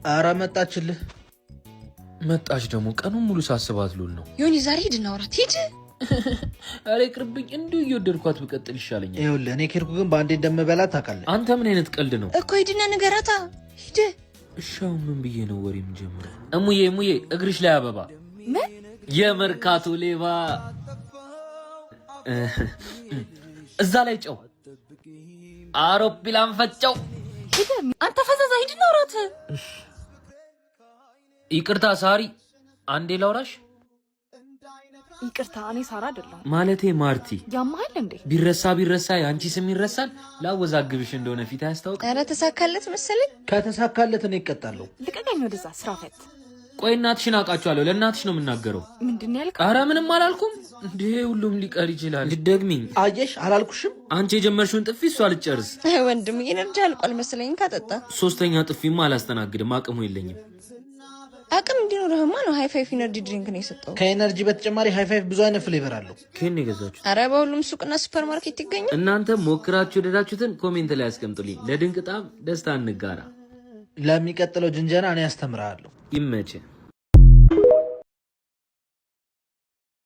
ኧረ መጣችልህ። መጣች ደግሞ ቀኑን ሙሉ ሳስባት ሉል ነው። ዮኒ ዛሬ ሂድ እናውራት። ሂድ። አሬ ቅርብኝ፣ እንዲሁ እየወደድኳት ብቀጥል ይሻለኛል። ይኸውልህ እኔ ኬርኩ ግን በአንዴ እንደምበላት ታውቃለህ። አንተ ምን አይነት ቀልድ ነው እኮ? ሂድና ንገራታ። ሂድ። እሻው ምን ብዬ ነው ወሬ የምጀምረው? እሙዬ እግርሽ ላይ አበባ። ምን? የመርካቶ ሌባ እዛ ላይ ጨው አውሮፕላን ፈጨው። አንተ ፈዛዛ ሂድ እናውራት። ይቅርታ ሳሪ፣ አንዴ ላውራሽ። ይቅርታ እኔ ሳራ አይደለሁ ማለቴ ማርቲ። ያማሃል እንዴ? ቢረሳ ያንቺ ስም ይረሳል። ላወዛግብሽ እንደሆነ ፊት አያስታውቅ። ኧረ ተሳካለት መሰለኝ። ከተሳካለት እኔ እቀጣለሁ። ልቀቀኝ ወደዛ ስራ ፈት። ቆይ እናትሽን አውቃቸዋለሁ። ለእናትሽ ነው የምናገረው። ምንድን ያልከው? ኧረ ምንም አላልኩም። እንዴ ሁሉም ሊቀር ይችላል። ልትደግሚኝ? አየሽ አላልኩሽም? አንቺ የጀመርሽውን ጥፊ እሷ ልትጨርስ። ወንድም ኤነርጂ አልቋል መሰለኝ። ካጠጣ ሶስተኛ ጥፊማ አላስተናግድም፣ አቅሙ የለኝም። አቅም እንዲኖርህማ ነው ሃይፋይፍ ኢነርጂ ድሪንክ ነው የሰጠው። ከኤነርጂ በተጨማሪ ሃይፋይፍ ብዙ አይነት ፍሌቨር አለው። ከኔ የገዛችሁት? አረ በሁሉም ሱቅና ሱፐር ማርኬት ይገኛል። እናንተ ሞክራችሁ የወደዳችሁትን ኮሜንት ላይ አስቀምጡልኝ። ለድንቅ ጣም ደስታ እንጋራ። ለሚቀጥለው ጅንጀና እኔ አስተምርሃለሁ። ይመችህ።